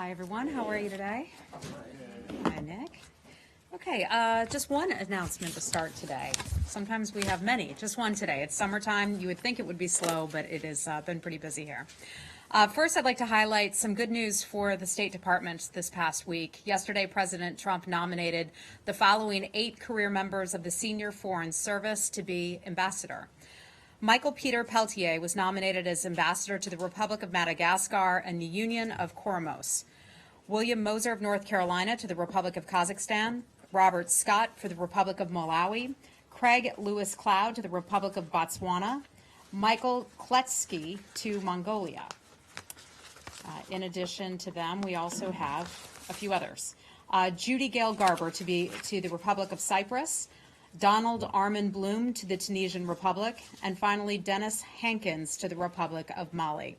Hi, everyone. How are you today? Hi, Nick. Okay, just one announcement to start today. Sometimes we have many. Just one today. It's summertime. You would think it would be slow, but it has been pretty busy here. First, I'd like to highlight some good news for the State Department this past week. Yesterday, President Trump nominated the following 8 career members of the Senior Foreign Service to be ambassador. Michael Peter Peltier was nominated as ambassador to the Republic of Madagascar and the Union of Comoros. William Moser of North Carolina to the Republic of Kazakhstan. Robert Scott for the Republic of Malawi. Craig Lewis Cloud to the Republic of Botswana. Michael Kletsky to Mongolia. In addition to them, we also have a few others. Judy Gale Garber to the Republic of Cyprus. Donald Armin Bloom to the Tunisian Republic, and finally Dennis Hankins to the Republic of Mali.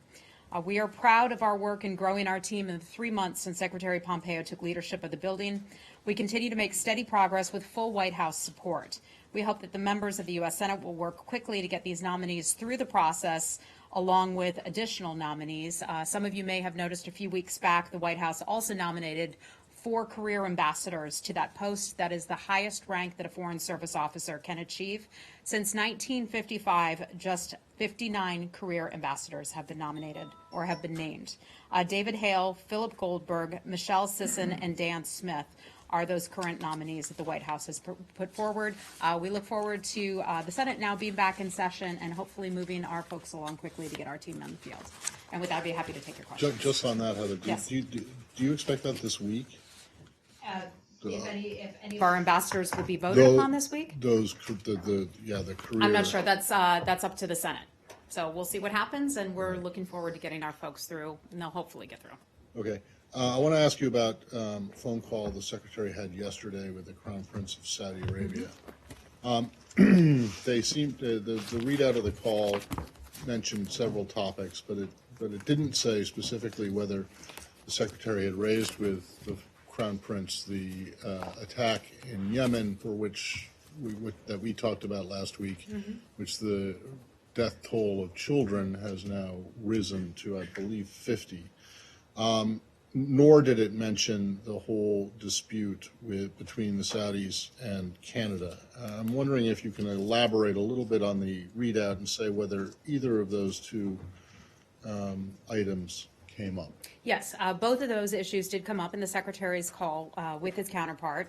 We are proud of our work in growing our team in the 3 months since Secretary Pompeo took leadership of the building. We continue to make steady progress with full White House support. We hope that the members of the U.S. Senate will work quickly to get these nominees through the process, along with additional nominees. Some of you may have noticed a few weeks back, the White House also nominated 4 career ambassadors to that post. That is the highest rank that a Foreign Service officer can achieve. Since 1955, just 59 career ambassadors have been nominated or have been named. David Hale, Philip Goldberg, Michelle Sisson, and Dan Smith are those current nominees that the White House has put forward. We look forward to the Senate now being back in session and hopefully moving our folks along quickly to get our team on the field. And with that, I'd be happy to take your questions. Just on that, Heather, Yes. do you expect that this week? If any of our ambassadors will be voted upon this week? The career. I'm not sure. That's up to the Senate. So we'll see what happens, and we're looking forward to getting our folks through, and they'll hopefully get through. Okay. I want to ask you about a phone call the Secretary had yesterday with the Crown Prince of Saudi Arabia. They seemed to, the readout of the call mentioned several topics, but it didn't say specifically whether the Secretary had raised with the Crown Prince the attack in Yemen, for which we talked about last week, which the death toll of children has now risen to, I believe, 50. Nor did it mention the whole dispute between the Saudis and Canada. I'm wondering if you can elaborate a little bit on the readout and say whether either of those two items came up. Yes, both of those issues did come up in the Secretary's call with his counterpart.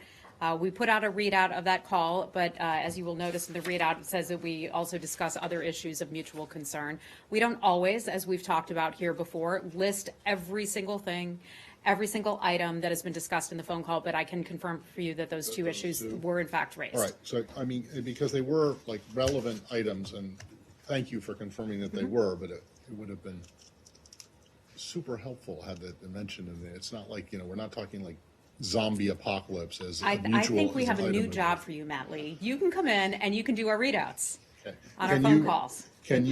We put out a readout of that call, but as you will notice in the readout, it says that we also discuss other issues of mutual concern. We don't always, as we've talked about here before, list every single thing, every single item that has been discussed in the phone call, but I can confirm for you that those two issues were in fact raised. All right, so I mean, because they were like relevant items, and thank you for confirming that they were, but it would have been super helpful had that been mentioned in there. It's not like, we're not talking like zombie apocalypse as I think we have a new job for you, Matt Lee. You can come in and you can do our readouts on our phone calls. Can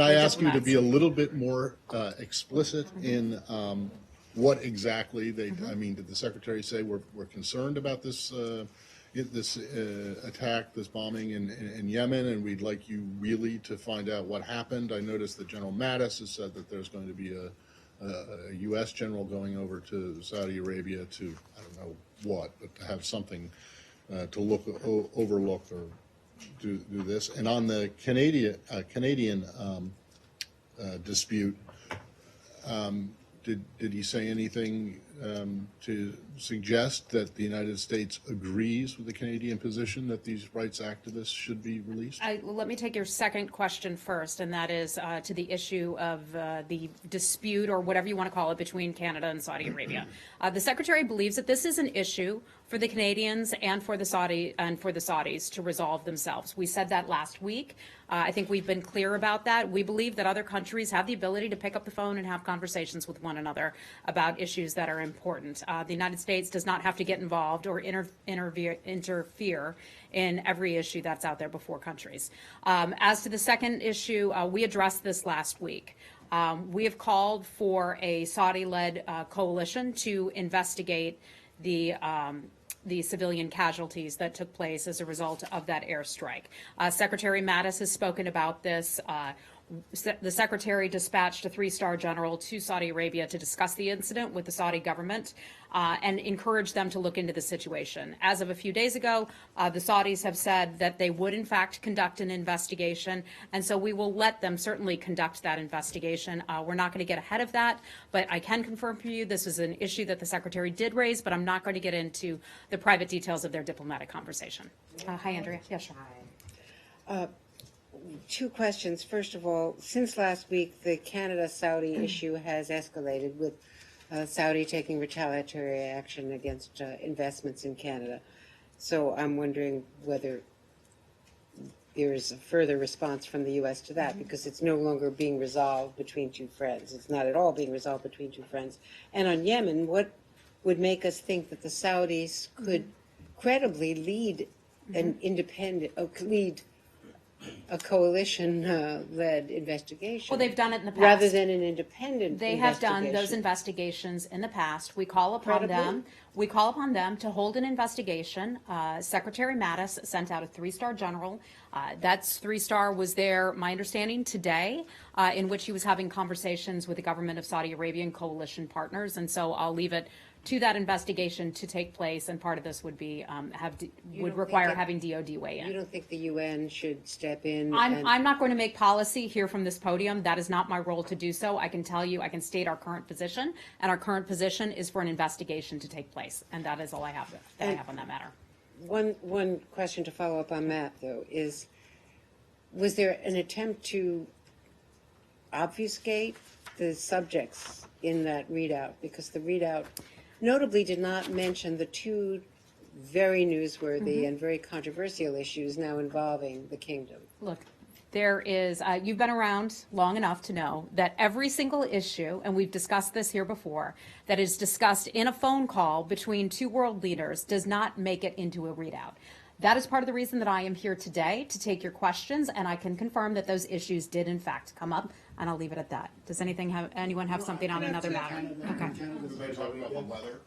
I ask you to be a little bit more explicit in what exactly did the Secretary say we're concerned about this attack, this bombing in Yemen, and we'd like you really to find out what happened? I noticed that General Mattis has said that there's going to be a U.S. general going over to Saudi Arabia to, I don't know what, but to have something to overlook or do this. And on the Canadian dispute, did he say anything to suggest that the United States agrees with the Canadian position that these rights activists should be released? Let me take your second question first, and that is to the issue of the dispute, or whatever you want to call it, between Canada and Saudi Arabia. The Secretary believes that this is an issue for the Canadians and for the Saudis to resolve themselves. We said that last week. I think we've been clear about that. We believe that other countries have the ability to pick up the phone and have conversations with one another about issues that are important. The United States does not have to get involved or interfere in every issue that's out there before countries. As to the second issue, we addressed this last week. We have called for a Saudi-led coalition to investigate the civilian casualties that took place as a result of that airstrike. Secretary Mattis has spoken about this. The Secretary dispatched a 3-star general to Saudi Arabia to discuss the incident with the Saudi government and encourage them to look into the situation. As of a few days ago, the Saudis have said that they would in fact conduct an investigation, and so we will let them certainly conduct that investigation. We're not going to get ahead of that, but I can confirm for you this is an issue that the Secretary did raise, but I'm not going to get into the private details of their diplomatic conversation. Hi, Andrea. Yeah, sure. Two questions. First of all, since last week, the Canada-Saudi issue has escalated with Saudi taking retaliatory action against investments in Canada. So I'm wondering whether there is a further response from the U.S. to that, because it's no longer being resolved between two friends. It's not at all being resolved between two friends. And on Yemen, what would make us think that the Saudis could credibly lead an independent, lead a coalition-led investigation? Well, they've done it in the past. Rather than an independent They have done those investigation. investigations in the past. We call upon Credibly? them. We call upon them to hold an investigation. Secretary Mattis sent out a 3-star general. That 3-star was there, my understanding, today, in which he was having conversations with the government of Saudi Arabia and coalition partners. And so I'll leave it to that investigation to take place, and part of this would be would require having DOD weigh in. You don't think the UN should step in? I'm not going to make policy here from this podium. That is not my role to do so. I can tell you, I can state our current position, and our current position is for an investigation to take place, and that is all I have I have on that matter. One question to follow up on that, though, is was there an attempt to obfuscate the subjects in that readout? Because the readout notably did not mention the two very newsworthy and very controversial issues now involving the kingdom. Look, there is, you've been around long enough to know that every single issue, and we've discussed this here before, that is discussed in a phone call between two world leaders does not make it into a readout. That is part of the reason that I am here today, to take your questions, and I can confirm that those issues did in fact come up, and I'll leave it at that. Does anyone have something on another matter? Okay. Did they talk about the weather?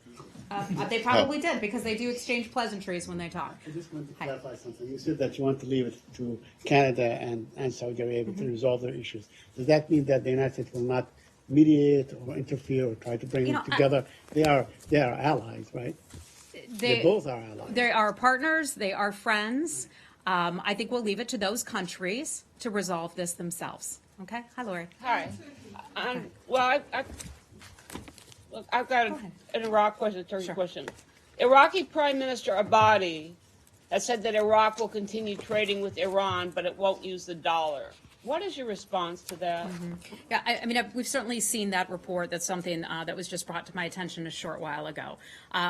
They probably did, because they do exchange pleasantries when they talk. I just want to clarify something. You said that you want to leave it to Canada and Saudi Arabia to resolve their issues. Does that mean that the United States will not mediate or interfere or try to bring them together? They are allies, right? They both are allies. They are partners. They are friends. I think we'll leave it to those countries to resolve this themselves. Okay? Hi, Lori. Hi. Well, I've got an Iraq question, a Turkey question. Iraqi Prime Minister Abadi has said that Iraq will continue trading with Iran, but it won't use the dollar. What is your response to that? Yeah, I mean, we've certainly seen that report. That's something that was just brought to my attention a short while ago.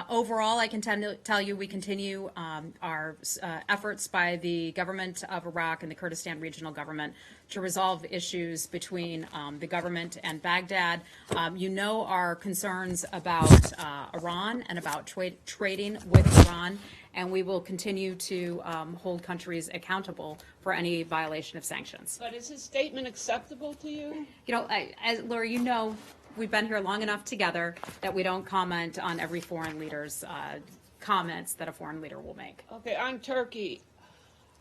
Overall, I can tell you we continue our efforts by the government of Iraq and the Kurdistan Regional Government to resolve issues between the government and Baghdad. You know our concerns about Iran and about trading with Iran, and we will continue to hold countries accountable for any violation of sanctions. But is his statement acceptable to you? You know, as Laura, you know, we've been here long enough together that we don't comment on every foreign leader's comments that a foreign leader will make. Okay, on Turkey,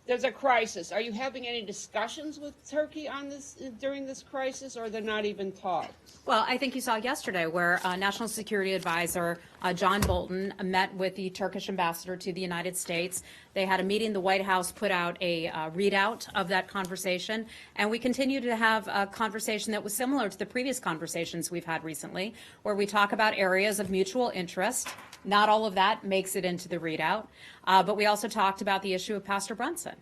there's a crisis. Are you having any discussions with Turkey on this during this crisis, or they're not even talks? Well, I think you saw yesterday where National Security Advisor John Bolton met with the Turkish ambassador to the United States. They had a meeting. The White House put out a readout of that conversation, and we continue to have a conversation that was similar to the previous conversations we've had recently, where we talk about areas of mutual interest. Not all of that makes it into the readout, but we also talked about the issue of Pastor Brunson.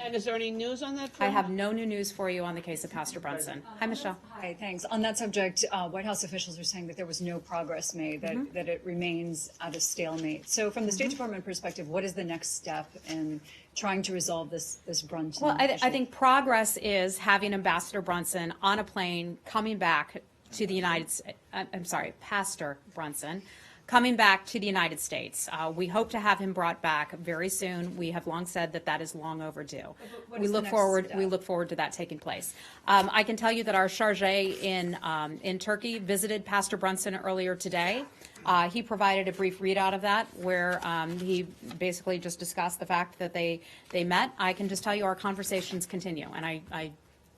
And is there any news on that I front? have no new news for you on the case of Pastor Brunson. Hi, Michelle. Hi, thanks. On that subject, White House officials are saying that there was no progress made, that it remains at a stalemate. So from the State Department perspective, what is the next step in trying to resolve this Brunson Well, issue? I think progress is having Ambassador Brunson on a plane coming back to the United States. I'm sorry, Pastor Brunson coming back to the United States. We hope to have him brought back very soon. We have long said that that is long overdue. What We is the look next forward. step? We look forward to that taking place. I can tell you that our charge in Turkey visited Pastor Brunson earlier today. He provided a brief readout of that, where he basically just discussed the fact that they met. I can just tell you our conversations continue, and I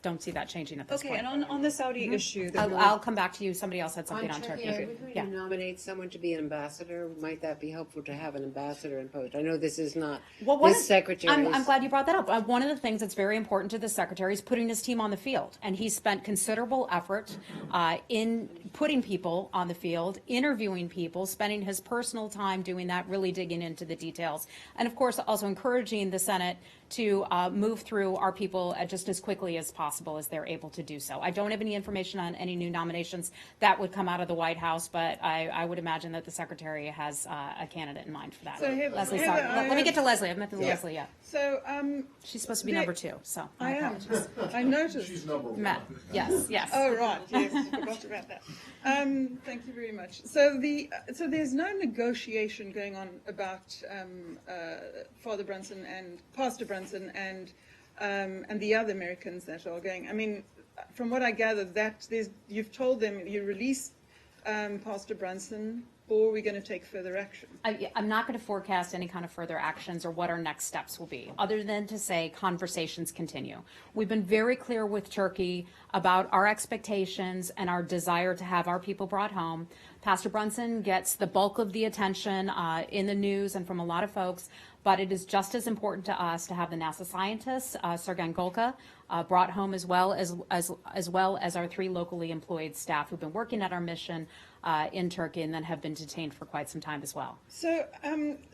don't see that changing at this Okay, point. and on the Saudi issue, the I'll come back to you. Somebody else had something on On Turkey. Turkey, are we going Yeah. to nominate someone to be an ambassador? Might that be helpful to have an ambassador imposed? I know this is not One this secretary's. I'm glad you brought that up. One of the things that's very important to the secretary is putting his team on the field, and he spent considerable effort in putting people on the field, interviewing people, spending his personal time doing that, really digging into the details, and of course also encouraging the Senate to move through our people just as quickly as possible as they're able to do so. I don't have any information on any new nominations that would come out of the White House, but I would imagine that the secretary has a candidate in mind for that. So Heather- Leslie, Heather, sorry. I Let me get to have- Leslie. I've met with Leslie yet. So, She's supposed to be The- number 2, so I am. apologize. I noticed. She's number one. Matt, yes, yes. Oh, right, yes, I forgot about that. Thank you very much. So there's no negotiation going on about Father Brunson and Pastor Brunson and the other Americans that are going. I mean, from what I gather, you've told them you release Pastor Brunson, or we're going to take further action. I'm not going to forecast any kind of further actions or what our next steps will be, other than to say conversations continue. We've been very clear with Turkey about our expectations and our desire to have our people brought home. Pastor Brunson gets the bulk of the attention in the news and from a lot of folks, but it is just as important to us to have the NASA scientists, Sergen Golka, brought home as well as our 3 locally employed staff who've been working at our mission in Turkey and then have been detained for quite some time as well. So,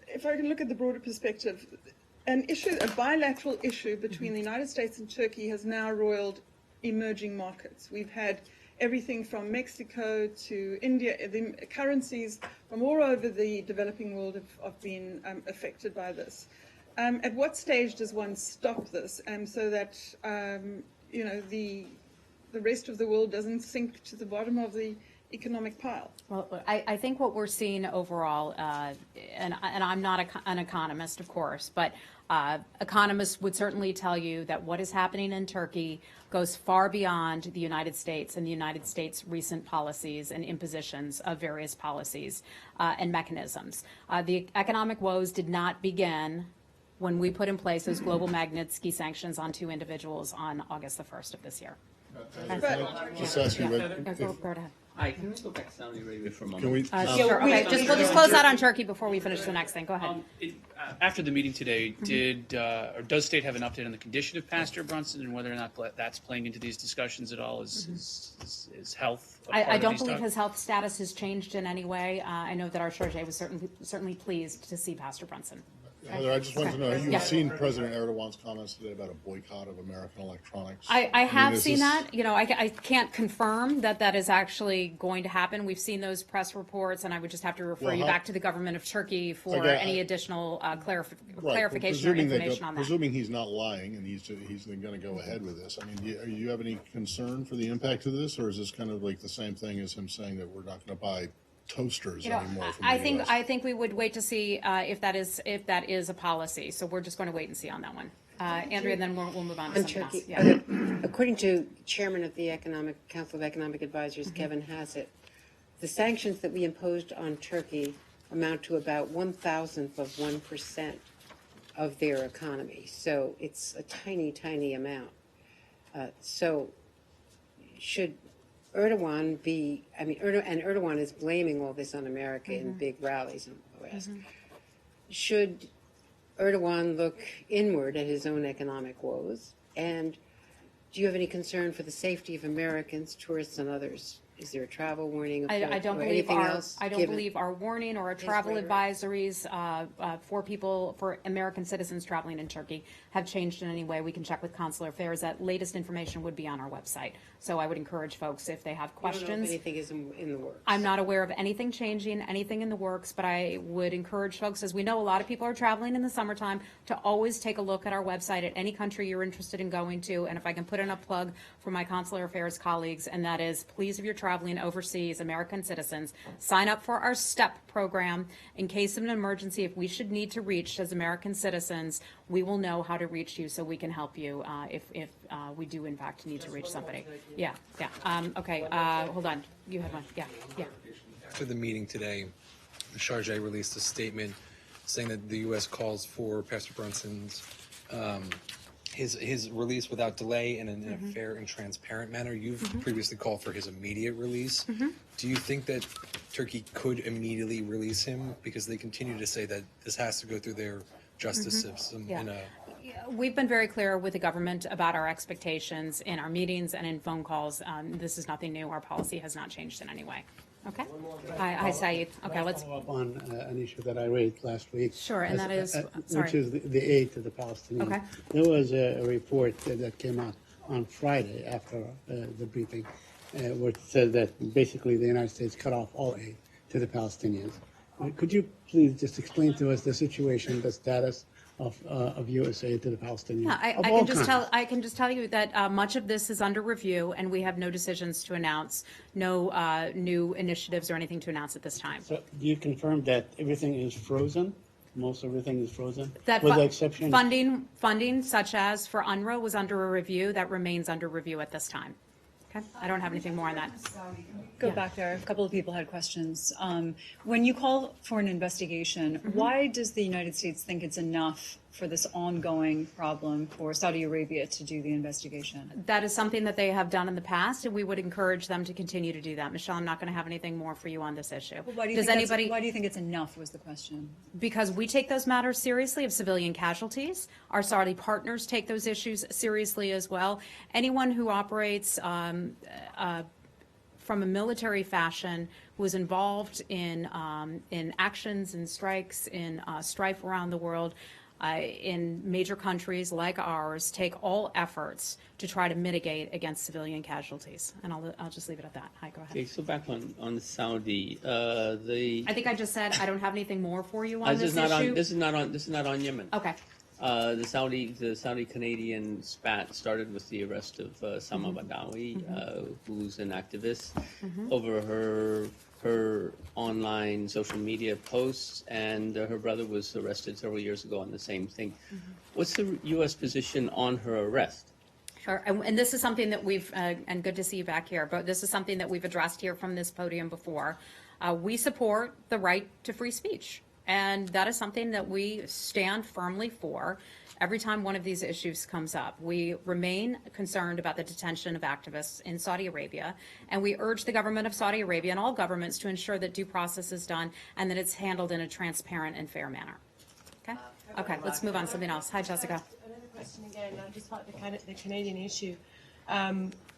if I can look at the broader perspective, a bilateral issue between the United States and Turkey has now roiled emerging markets. We've had everything from Mexico to India. The currencies from all over the developing world have been affected by this. At what stage does one stop this, so that the rest of the world doesn't sink to the bottom of the economic pile? Well, I think what we're seeing overall, and I'm not an economist, of course, but economists would certainly tell you that what is happening in Turkey goes far beyond the United States and the United States' recent policies and impositions of various policies and mechanisms. The economic woes did not begin when we put in place those global Magnitsky sanctions on 2 individuals on August the 1st of this year. Just ask you, Go ahead. Hi, can we go back to Saudi Arabia for a moment? can we, Sure, okay, we'll just close out on Turkey before we finish the next thing. Go ahead. After the meeting today, or does State have an update on the condition of Pastor Brunson and whether or not that's playing into these discussions at all? Is health a part I of don't these believe talks? his health status has changed in any way. I know that our charge was certainly pleased to see Pastor Brunson. Heather, I just wanted to know, have you Yeah. seen President Erdogan's comments today about a boycott of American electronics? I mean, have is seen this- that. I can't confirm that is actually going to happen. We've seen those press reports, and I would just have to refer Well, you how- back to the government of Turkey for Okay, any additional Right, clarification or presuming they information go- on that. Presuming he's not lying and he's going to go ahead with this, I mean, do you have any concern for the impact of this, or is this kind of like the same thing as him saying that we're not going to buy toasters anymore from the US? I think we would wait to see if that is a policy. So we're just going to wait and see on that one. Andrea, then we'll move on to On something else. Turkey, Yeah. according to Chairman of the Council of Economic Advisors, Mm-hmm. Kevin Hassett, the sanctions that we imposed on Turkey amount to about 1,000th of 1% of their economy. So it's a tiny, tiny amount. So should Erdogan be, and Erdogan is blaming all this on America in big rallies in the West. Should Erdogan look inward at his own economic woes? And do you have any concern for the safety of Americans, tourists, and others? Is there a travel warning I don't or believe anything else? given? believe our warning or our travel rhetoric? advisories for American citizens traveling in Turkey have changed in any way. We can check with Consular Affairs. That latest information would be on our website. So I would encourage folks, if they have I don't know questions. if anything is in the works. I'm not aware of anything changing, anything in the works, but I would encourage folks, as we know a lot of people are traveling in the summertime, to always take a look at our website at any country you're interested in going to. And if I can put in a plug for my Consular Affairs colleagues, and that is, please, if you're traveling overseas, American citizens, sign up for our STEP program. In case of an emergency, if we should need to reach as American citizens, we will know how to reach you so we can help you if we do in fact need to reach somebody. Yeah. Okay, hold on. You had one. Yeah. After the meeting today, the Chargé released a statement saying that the U.S. calls for Pastor Brunson's his release without delay and in a fair and transparent manner. You've previously called for his immediate release. Do you think that Turkey could immediately release him? Because they continue to say that this has to go through their justice system Yeah. in a We've been very clear with the government about our expectations in our meetings and in phone calls. This is nothing new. Our policy has not changed in any way. Okay? Hi, Saeed. Okay, let's, Follow up on an issue that I raised last week. Sure, and that is- sorry. Which is the aid to the Palestinians. Okay. There was a report that came out on Friday after the briefing, where it said that basically the United States cut off all aid to the Palestinians. Could you please just explain to us the situation, the status of U.S. aid to the Palestinians? yeah, of all I can just tell you that much of this is under review, and we have no decisions to announce, no new initiatives or anything to announce at this time. So do you confirm that everything is frozen? Most everything is frozen? That With the exception? funding such as for UNRWA was under a review. That remains under review at this time. Okay? I don't have anything more on that. Go back there. A couple of people had questions. When you call for an investigation, why does the United States think it's enough for this ongoing problem for Saudi Arabia to do the investigation? That is something that they have done in the past, and we would encourage them to continue to do that. Michelle, I'm not going to have anything more for you on this issue. Why do you Does think anybody? why do you think it's enough was the question? Because we take those matters seriously of civilian casualties. Our Saudi partners take those issues seriously as well. Anyone who operates from a military fashion, who is involved in actions and strikes, in strife around the world, in major countries like ours, take all efforts to try to mitigate against civilian casualties. And I'll just leave it at that. Hi, go ahead. Okay, so back on Saudi, the I think I just said I don't have anything more for you on this this is not issue. on this is not on Yemen. Okay. The Saudi Canadian spat started with the arrest of Sama Badawi, who's an activist, over her online social media posts, and her brother was arrested several years ago on the same thing. What's the U.S. position on her arrest? Sure, and this is something that we've, and good to see you back here, but this is something that we've addressed here from this podium before. We support the right to free speech, and that is something that we stand firmly for every time one of these issues comes up. We remain concerned about the detention of activists in Saudi Arabia, and we urge the government of Saudi Arabia and all governments to ensure that due process is done and that it's handled in a transparent and fair manner. Okay? Okay, let's move on to something else. Hi, Jessica. Another question again, just about the Canadian issue.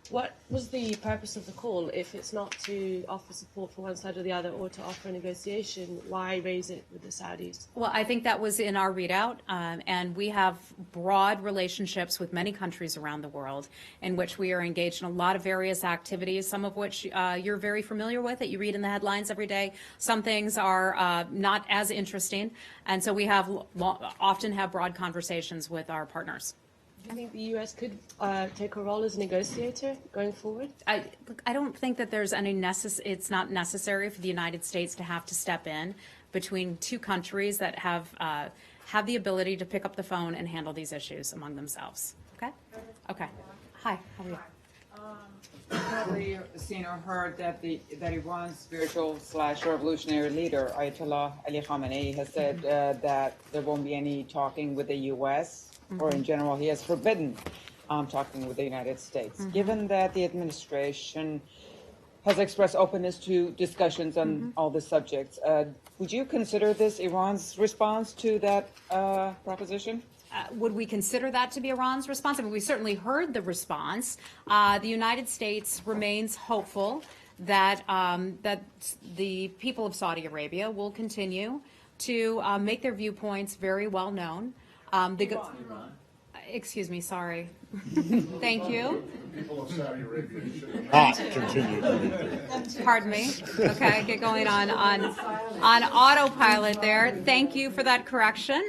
What was the purpose of the call? If it's not to offer support for one side or the other or to offer a negotiation, why raise it with the Saudis? Well, I think that was in our readout, and we have broad relationships with many countries around the world in which we are engaged in a lot of various activities, some of which you're very familiar with, that you read in the headlines every day. Some things are not as interesting, and so we have often have broad conversations with our partners. Do you think the U.S. could take a role as a negotiator going forward? I don't think that there's any it's not necessary for the United States to have to step in between two countries that have the ability to pick up the phone and handle these issues among themselves. Okay? Okay. Hi, how are you? Probably seen or heard that that Iran's spiritual/revolutionary leader Ayatollah Ali Khamenei has said that there won't be any talking with the U.S. or in general, he has forbidden talking with the United States. Given that the administration has expressed openness to discussions on all the subjects, would you consider this Iran's response to that proposition? Would we consider that to be Iran's response? I mean, we certainly heard the response. The United States remains hopeful that that the people of Saudi Arabia will continue to make their viewpoints very well known. Excuse me, sorry. Thank you. People of Saudi Arabia should not continue to do that. Pardon me. Okay, get going on autopilot there. Thank you for that correction.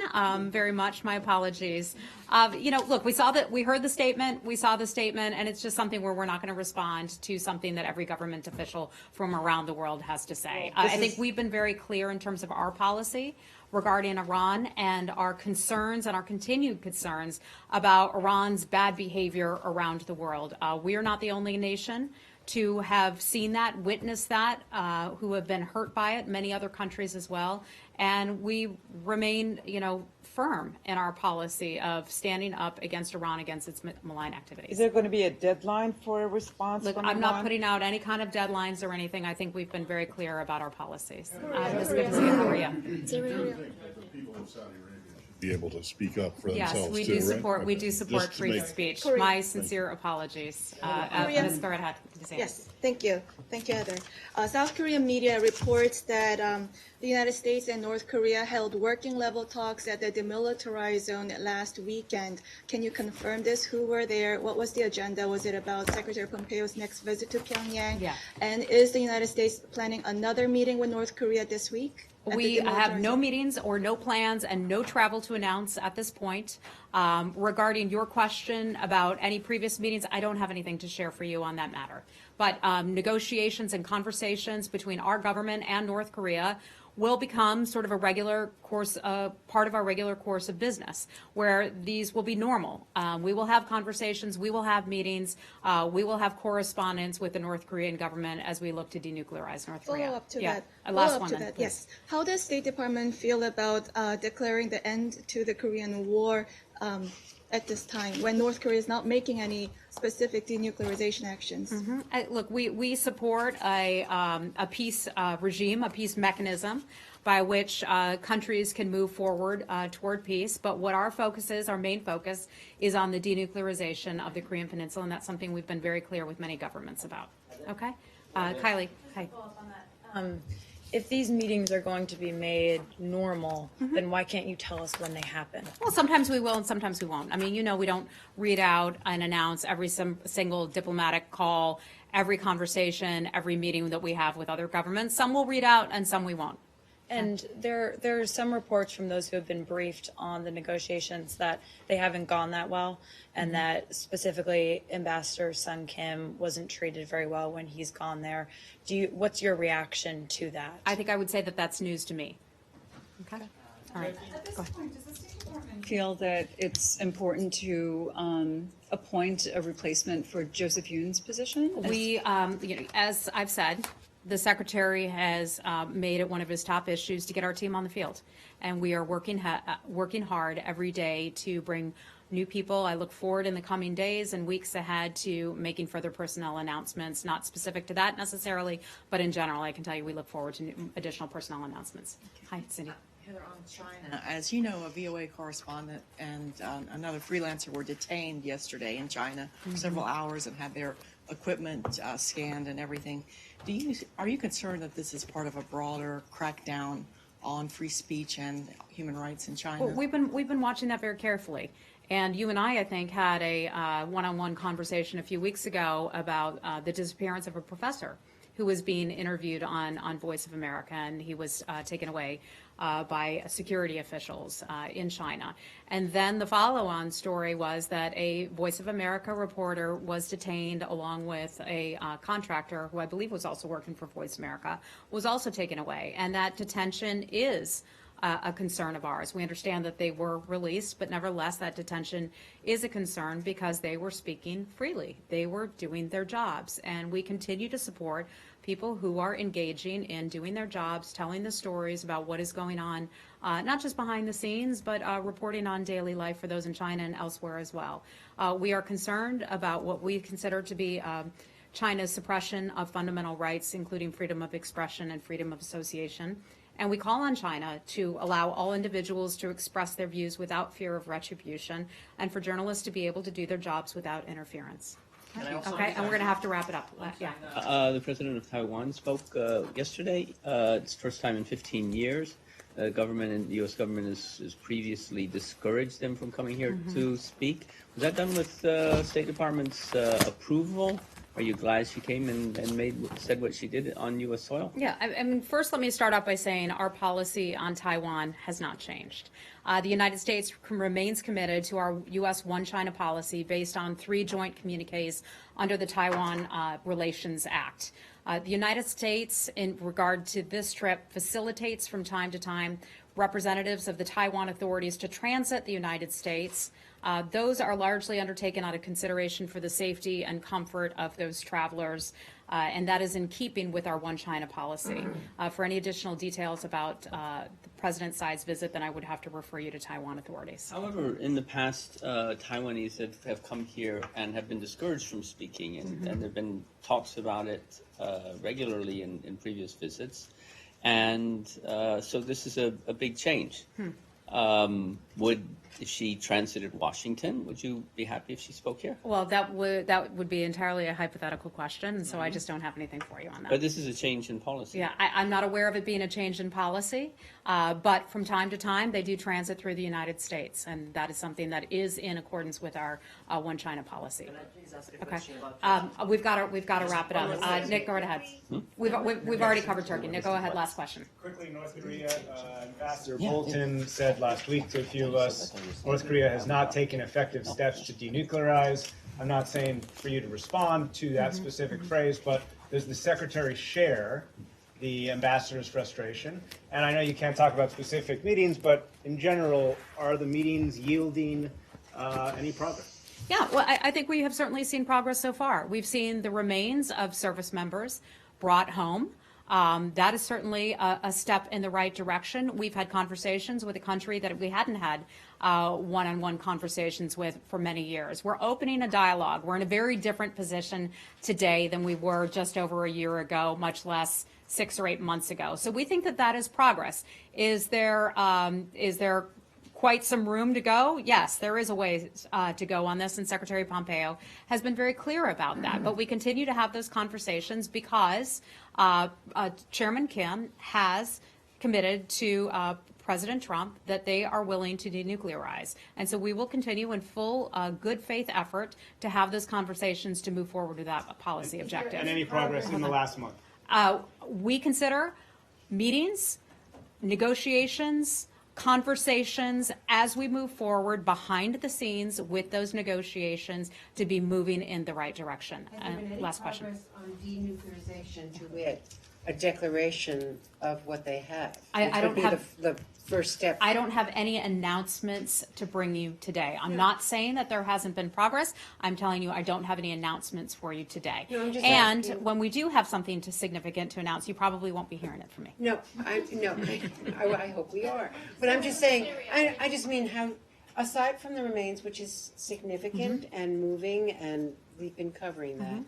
Very much. My apologies. Look, we heard the statement, we saw the statement, and it's just something where we're not going to respond to something that every government official from around the world has to say. I think we've been very clear in terms of our policy regarding Iran and our concerns and our continued concerns about Iran's bad behavior around the world. We are not the only nation to have seen that, witnessed that, who have been hurt by it, many other countries as well. And we remain, firm in our policy of standing up against Iran, against its malign activities. Is there going to be a deadline for a response Look, from I'm not Iran? putting out any kind of deadlines or anything. I think we've been very clear about our policies. It's good to see you, Korea. People in Saudi Arabia should be able to speak up for Yes, themselves we too, do right? support, we Okay. do support Just to free make- speech. Korea. My sincere apologies. Ms. Farhat Hussein. Yes, thank you. Thank you, Heather. South Korean media reports that the United States and North Korea held working level talks at the demilitarized zone last weekend. Can you confirm this? Who were there? What was the agenda? Was it about Secretary Pompeo's next visit to Pyongyang? Yeah. And is the United States planning another meeting with North Korea this week? at the We have no demilitarized- meetings or no plans and no travel to announce at this point. Regarding your question about any previous meetings, I don't have anything to share for you on that matter. But negotiations and conversations between our government and North Korea will become sort of a regular course, part of our regular course of business, where these will be normal. We will have conversations, we will have meetings, we will have correspondence with the North Korean government as we look to denuclearize North Korea. Follow up to Yeah. that. Last Follow up one to then, that. please. Yes. How does State Department feel about declaring the end to the Korean War at this time, when North Korea is not making any specific denuclearization actions? Look, we support a peace regime, a peace mechanism by which countries can move forward toward peace. But what our focus is, our main focus, is on the denuclearization of the Korean Peninsula, and that's something we've been very clear with many governments about. Okay? Kylie, hi. If these meetings are going to be made normal, then why can't you tell us when they happen? Well, sometimes we will and sometimes we won't. I mean, we don't read out and announce every single diplomatic call, every conversation, every meeting that we have with other governments. Some we'll read out and some we won't. And there are some reports from those who have been briefed on the negotiations that they haven't gone that well, and that specifically Ambassador Sun Kim wasn't treated very well when he's gone there. What's your reaction to that? I think I would say that that's news to me. Okay? All right. At this point, does the State Department feel that it's important to appoint a replacement for Joseph Yoon's position? We, as I've said, the Secretary has made it one of his top issues to get our team on the field. And we are working hard every day to bring new people. I look forward in the coming days and weeks ahead to making further personnel announcements, not specific to that necessarily, but in general, I can tell you we look forward to additional personnel announcements. Hi, Cindy. Heather, on China, as you know, a VOA correspondent and another freelancer were detained yesterday in China for several hours and had their equipment scanned and everything. Are you concerned that this is part of a broader crackdown on free speech and human rights in China? Well, we've been watching that very carefully. And you and I think, had a one-on-one conversation a few weeks ago about the disappearance of a professor who was being interviewed on Voice of America, and he was taken away by security officials in China. And then the follow-on story was that a Voice of America reporter was detained along with a contractor who I believe was also working for Voice America, was also taken away. And that detention is a concern of ours. We understand that they were released, but nevertheless, that detention is a concern because they were speaking freely. They were doing their jobs, and we continue to support people who are engaging in doing their jobs, telling the stories about what is going on, not just behind the scenes, but reporting on daily life for those in China and elsewhere as well. We are concerned about what we consider to be China's suppression of fundamental rights, including freedom of expression and freedom of association. And we call on China to allow all individuals to express their views without fear of retribution, and for journalists to be able to do their jobs without interference. Okay, and we're going to have to wrap it up. Yeah. The president of Taiwan spoke yesterday. It's the first time in 15 years. The government and the U.S. government has previously discouraged them from coming here to speak. Was that done with State Department's approval? Are you glad she came and said what she did on U.S. soil? Yeah, I mean, first let me start off by saying our policy on Taiwan has not changed. The United States remains committed to our U.S. One China policy based on 3 joint communiques under the Taiwan Relations Act. The United States, in regard to this trip, facilitates from time to time representatives of the Taiwan authorities to transit the United States Those are largely undertaken out of consideration for the safety and comfort of those travelers, and that is in keeping with our One China policy. For any additional details about the President Tsai's visit, then I would have to refer you to Taiwan authorities. However, in the past, Taiwanese have come here and have been discouraged from speaking, and there have been talks about it regularly in previous visits. And so this is a big change. If she transited Washington, would you be happy if she spoke here? Well, that would be entirely a hypothetical question, and so I just don't have anything for you on that. But this is a change in policy. Yeah, I'm not aware of it being a change in policy, but from time to time, they do transit through the United States, and that is something that is in accordance with our One China policy. Can I please ask a Okay, question about we've got to wrap it up. Nick, go right ahead. We've already covered Turkey. Nick, go ahead. Last question. Quickly, North Korea, Ambassador Bolton said last week to a few of us, North Korea has not taken effective steps to denuclearize. I'm not saying for you to respond to that specific phrase, but does the Secretary share the ambassador's frustration? And I know you can't talk about specific meetings, but in general, are the meetings yielding any progress? Yeah, well, I think we have certainly seen progress so far. We've seen the remains of service members brought home. That is certainly a step in the right direction. We've had conversations with a country that we hadn't had one-on-one conversations with for many years. We're opening a dialogue. We're in a very different position today than we were just over a year ago, much less 6 or 8 months ago. So we think that that is progress. Is there quite some room to go? Yes, there is a way to go on this, and Secretary Pompeo has been very clear about that. But we continue to have those conversations because Chairman Kim has committed to President Trump that they are willing to denuclearize. And so we will continue in full good faith effort to have those conversations to move forward with that policy objective. And any progress in the last month? We consider meetings, negotiations, conversations as we move forward behind the scenes with those negotiations to be moving in the right direction. Last question. On denuclearization to wit, a declaration of what they have. I don't have the first step. I don't have any announcements to bring you today. I'm not saying that there hasn't been progress. I'm telling you I don't have any announcements for you today. No, I'm just and asking. when we do have something significant to announce, you probably won't be hearing it from me. No, I hope we are. But I'm just saying, I just mean how, aside from the remains, which is significant and moving, and we've been covering that,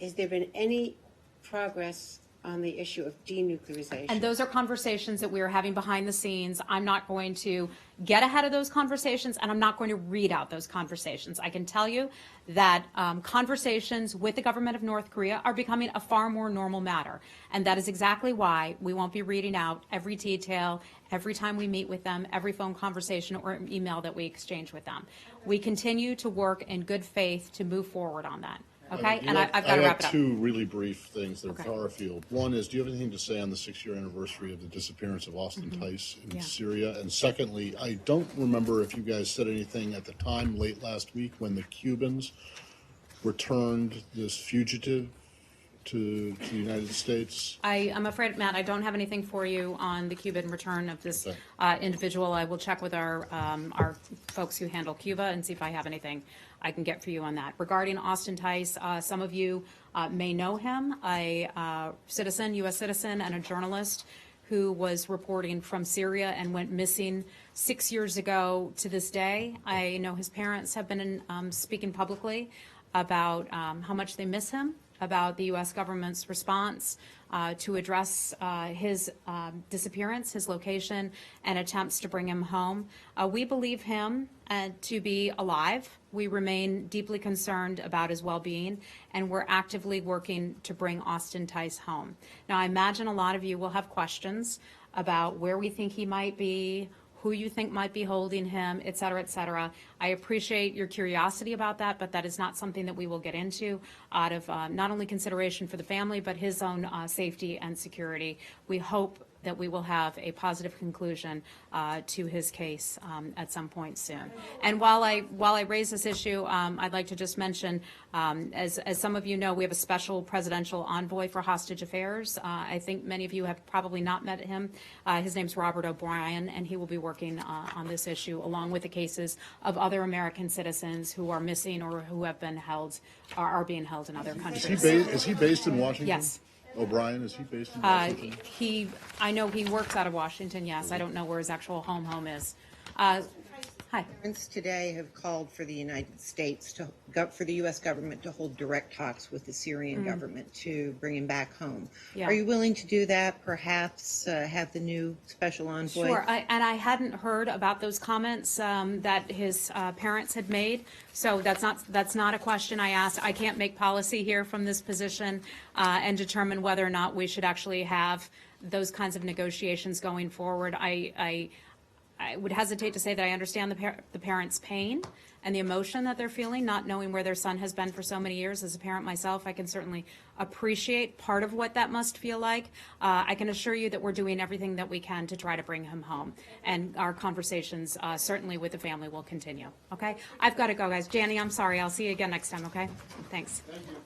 has there been any progress on the issue of denuclearization? And those are conversations that we are having behind the scenes. I'm not going to get ahead of those conversations, and I'm not going to read out those conversations. I can tell you that conversations with the government of North Korea are becoming a far more normal matter. And that is exactly why we won't be reading out every detail, every time we meet with them, every phone conversation or email that we exchange with them. We continue to work in good faith to move forward on that. Okay, and I've got to wrap it up. I have 2 really brief things that are Okay. far afield. One is, do you have anything to say on the 6-year anniversary of the disappearance of Austin Tice in Syria? And secondly, I don't remember if you guys said anything at the time late last week when the Cubans returned this fugitive to the United States. I'm afraid, Matt, I don't have anything for you on the Cuban return of this individual. I will check with our folks who handle Cuba and see if I have anything I can get for you on that. Regarding Austin Tice, some of you may know him, a citizen, U.S. citizen, and a journalist who was reporting from Syria and went missing 6 years ago to this day. I know his parents have been speaking publicly about how much they miss him, about the U.S. government's response to address his disappearance, his location, and attempts to bring him home. We believe him to be alive. We remain deeply concerned about his well-being, and we're actively working to bring Austin Tice home. Now, I imagine a lot of you will have questions about where we think he might be, who you think might be holding him, et cetera, et cetera. I appreciate your curiosity about that, but that is not something that we will get into out of not only consideration for the family, but his own safety and security. We hope that we will have a positive conclusion to his case at some point soon. And while I raise this issue, I'd like to just mention, as some of you know, we have a special presidential envoy for hostage affairs. I think many of you have probably not met him. His name's Robert O'Brien, and he will be working on this issue along with the cases of other American citizens who are missing or who have been held, are being held in other countries. Is he based in Washington? Yes. O'Brien, is he based in Washington? I know he works out of Washington, yes. I don't know where his actual home is. Hi. Parents today have called for the United States for the U.S. government to hold direct talks with the Syrian government to bring him back home. Yeah. Are you willing to do that? Perhaps have the new special envoy? Sure, and I hadn't heard about those comments that his parents had made, so that's not a question I asked. I can't make policy here from this position and determine whether or not we should actually have those kinds of negotiations going forward. I would hesitate to say that I understand the parents' pain and the emotion that they're feeling, not knowing where their son has been for so many years. As a parent myself, I can certainly appreciate part of what that must feel like. I can assure you that we're doing everything that we can to try to bring him home, and our conversations certainly with the family will continue. Okay? I've got to go, guys. Janny, I'm sorry. I'll see you again next time, okay? Thanks.